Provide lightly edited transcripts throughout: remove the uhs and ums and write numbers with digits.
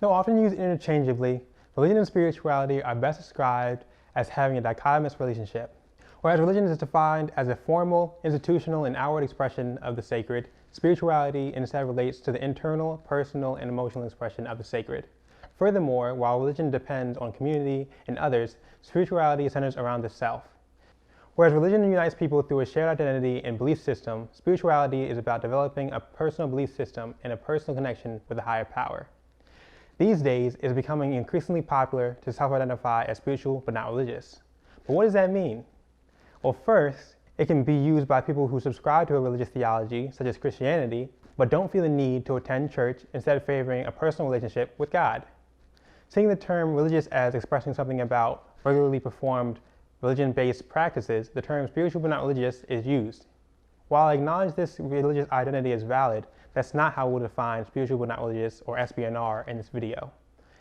Though often used interchangeably, religion and spirituality are best described as having a dichotomous relationship. Whereas religion is defined as a formal, institutional, and outward expression of the sacred, spirituality instead relates to the internal, personal, and emotional expression of the sacred. Furthermore, while religion depends on community and others, spirituality centers around the self. Whereas religion unites people through a shared identity and belief system, spirituality is about developing a personal belief system and a personal connection with a higher power. These days, it is becoming increasingly popular to self-identify as spiritual but not religious. But what does that mean? Well, first, it can be used by people who subscribe to a religious theology, such as Christianity, but don't feel the need to attend church, instead favoring a personal relationship with God. Seeing the term religious as expressing something about regularly performed religion-based practices, the term spiritual but not religious is used. While I acknowledge this religious identity is valid, that's not how we'll define spiritual but not religious, or SBNR, in this video.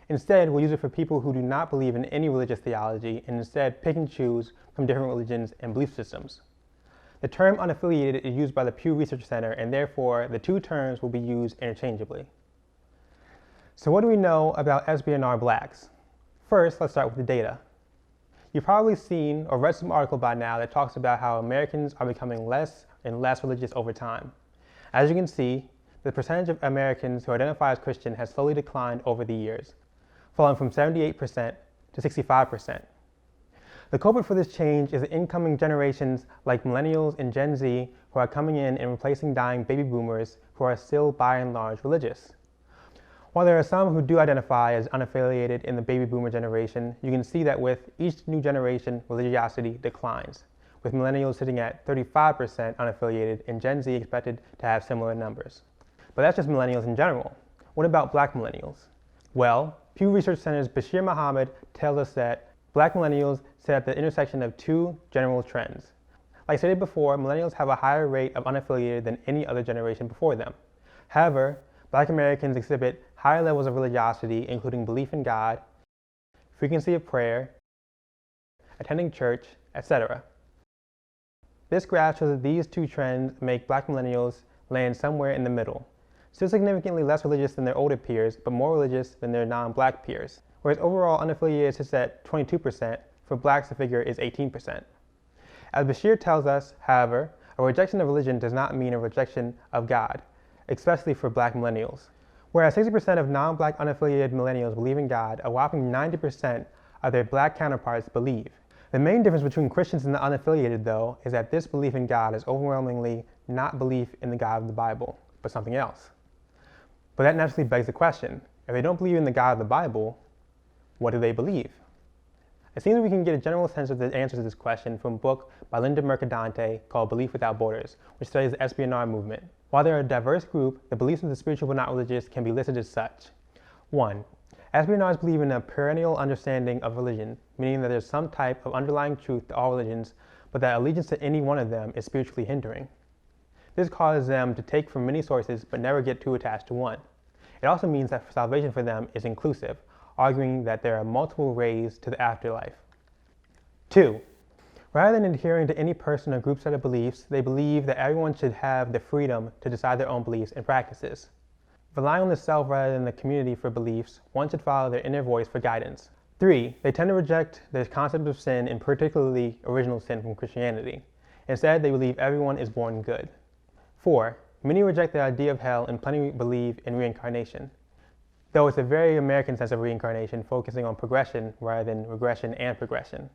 Instead, we'll use it for people who do not believe in any religious theology and instead pick and choose from different religions and belief systems. The term unaffiliated is used by the Pew Research Center, and therefore the two terms will be used interchangeably. So what do we know about SBNR blacks? First, let's start with the data. You've probably seen or read some article by now that talks about how Americans are becoming less and less religious over time. As you can see, the percentage of Americans who identify as Christian has slowly declined over the years, falling from 78% to 65%. The culprit for this change is the incoming generations like millennials and Gen Z who are coming in and replacing dying baby boomers who are still by and large religious. While there are some who do identify as unaffiliated in the baby boomer generation, you can see that with each new generation, religiosity declines, with millennials sitting at 35% unaffiliated and Gen Z expected to have similar numbers. But that's just millennials in general. What about black millennials? Well, Pew Research Center's Bashir Muhammad tells us that black millennials sit at the intersection of two general trends. Like stated before, millennials have a higher rate of unaffiliated than any other generation before them. However, black Americans exhibit higher levels of religiosity, including belief in God, frequency of prayer, attending church, etc. This graph shows that these two trends make black millennials land somewhere in the middle, still significantly less religious than their older peers, but more religious than their non-black peers. Whereas overall unaffiliated sits at 22%, for blacks the figure is 18%. As Bashir tells us, however, a rejection of religion does not mean a rejection of God, especially for black millennials. Whereas 60% of non-black unaffiliated millennials believe in God, a whopping 90% of their black counterparts believe. The main difference between Christians and the unaffiliated, though, is that this belief in God is overwhelmingly not belief in the God of the Bible, but something else. But that naturally begs the question, if they don't believe in the God of the Bible, what do they believe? It seems we can get a general sense of the answer to this question from a book by Linda Mercadante called Belief Without Borders, which studies the SBNR movement. While they are a diverse group, the beliefs of the spiritual but not religious can be listed as such. 1. SBNRs believe in a perennial understanding of religion, meaning that there's some type of underlying truth to all religions, but that allegiance to any one of them is spiritually hindering. This causes them to take from many sources but never get too attached to one. It also means that salvation for them is inclusive, arguing that there are multiple ways to the afterlife. 2. Rather than adhering to any person or group set of beliefs, they believe that everyone should have the freedom to decide their own beliefs and practices. Relying on the self rather than the community for beliefs, one should follow their inner voice for guidance. 3. They tend to reject the concept of sin, and particularly original sin, from Christianity. Instead, they believe everyone is born good. 4. Many reject the idea of hell, and plenty believe in reincarnation, though it's a very American sense of reincarnation, focusing on progression rather than regression and progression.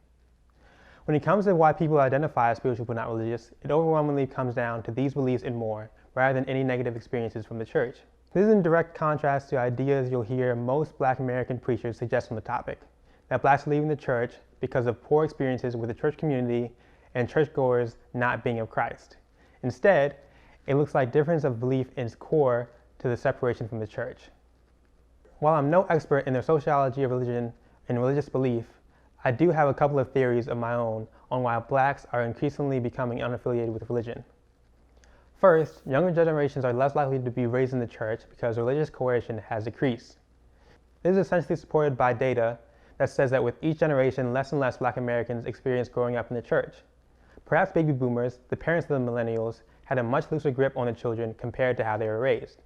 When it comes to why people identify as spiritual but not religious, it overwhelmingly comes down to these beliefs and more, rather than any negative experiences from the church. This is in direct contrast to ideas you'll hear most black American preachers suggest on the topic, that blacks are leaving the church because of poor experiences with the church community and churchgoers not being of Christ. Instead, it looks like difference of belief is core to the separation from the church. While I'm no expert in the sociology of religion and religious belief, I do have a couple of theories of my own on why blacks are increasingly becoming unaffiliated with religion. First, younger generations are less likely to be raised in the church because religious coercion has decreased. This is essentially supported by data that says that with each generation, less and less black Americans experience growing up in the church. Perhaps baby boomers, the parents of the millennials, had a much looser grip on the children compared to how they were raised.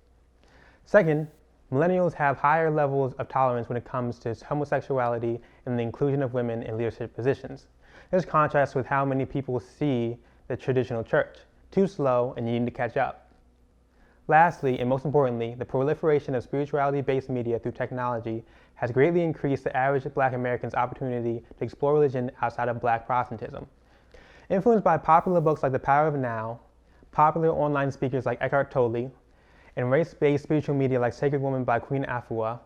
Second, Millennials have higher levels of tolerance when it comes to homosexuality and the inclusion of women in leadership positions. This contrasts with how many people see the traditional church: too slow and needing to catch up. Lastly, and most importantly, the proliferation of spirituality-based media through technology has greatly increased the average Black American's opportunity to explore religion outside of Black Protestantism. Influenced by popular books like The Power of Now, popular online speakers like Eckhart Tolle, and race-based spiritual media like Sacred Woman by Queen Afua,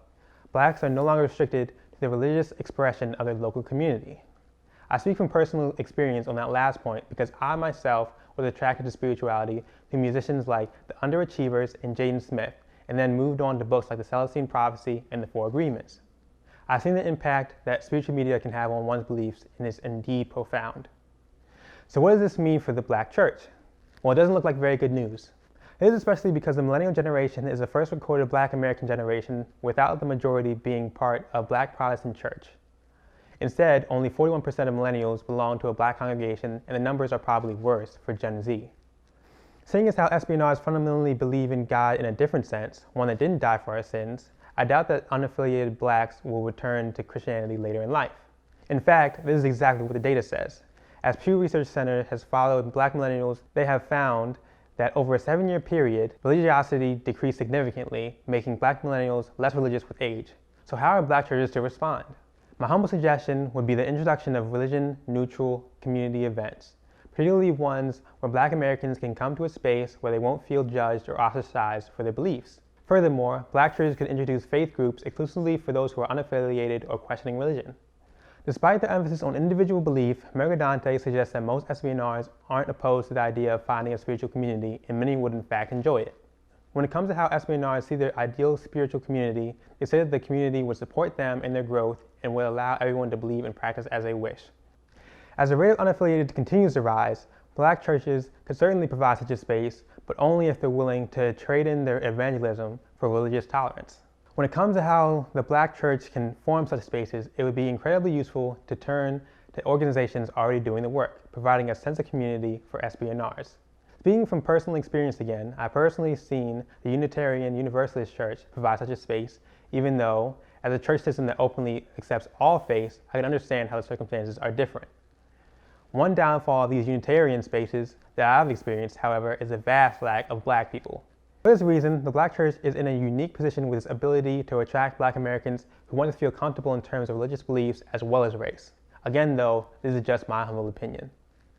Blacks are no longer restricted to the religious expression of their local community. I speak from personal experience on that last point because I myself was attracted to spirituality through musicians like the Underachievers and Jaden Smith, and then moved on to books like The Celestine Prophecy and The Four Agreements. I've seen the impact that spiritual media can have on one's beliefs, and it's indeed profound. So what does this mean for the Black church? Well, it doesn't look like very good news. It is especially because the millennial generation is the first recorded Black American generation without the majority being part of Black Protestant church. Instead, only 41% of millennials belong to a Black congregation, and the numbers are probably worse for Gen Z. Seeing as how SBNRs fundamentally believe in God in a different sense, one that didn't die for our sins, I doubt that unaffiliated Blacks will return to Christianity later in life. In fact, this is exactly what the data says. As Pew Research Center has followed Black millennials, they have found that over a 7-year period, religiosity decreased significantly, making Black millennials less religious with age. So how are Black churches to respond? My humble suggestion would be the introduction of religion-neutral community events, particularly ones where Black Americans can come to a space where they won't feel judged or ostracized for their beliefs. Furthermore, Black churches could introduce faith groups exclusively for those who are unaffiliated or questioning religion. Despite the emphasis on individual belief, Mercadante suggests that most SBNRs aren't opposed to the idea of finding a spiritual community, and many would in fact enjoy it. When it comes to how SBNRs see their ideal spiritual community, they say that the community would support them in their growth and would allow everyone to believe and practice as they wish. As the rate of unaffiliated continues to rise, Black churches could certainly provide such a space, but only if they're willing to trade in their evangelism for religious tolerance. When it comes to how the Black church can form such spaces, it would be incredibly useful to turn to organizations already doing the work, providing a sense of community for SBNRs. Speaking from personal experience again, I've personally seen the Unitarian Universalist Church provide such a space, even though, as a church system that openly accepts all faiths, I can understand how the circumstances are different. One downfall of these Unitarian spaces that I've experienced, however, is a vast lack of Black people. For this reason, the Black church is in a unique position with its ability to attract Black Americans who want to feel comfortable in terms of religious beliefs as well as race. Again though, this is just my humble opinion.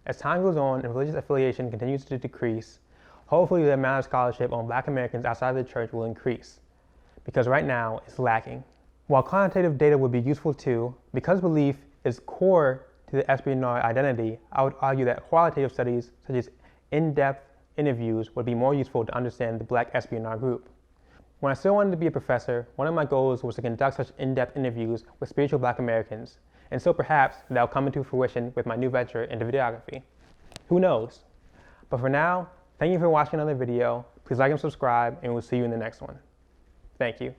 As time goes on and religious affiliation continues to decrease, hopefully the amount of scholarship on Black Americans outside of the church will increase, because right now it's lacking. While quantitative data would be useful too, because belief is core to the SBNR identity, I would argue that qualitative studies such as in-depth interviews would be more useful to understand the Black SBNR group. When I still wanted to be a professor, one of my goals was to conduct such in-depth interviews with spiritual Black Americans, and so perhaps that'll come into fruition with my new venture into videography. Who knows? But for now, thank you for watching another video. Please like and subscribe, and we'll see you in the next one. Thank you.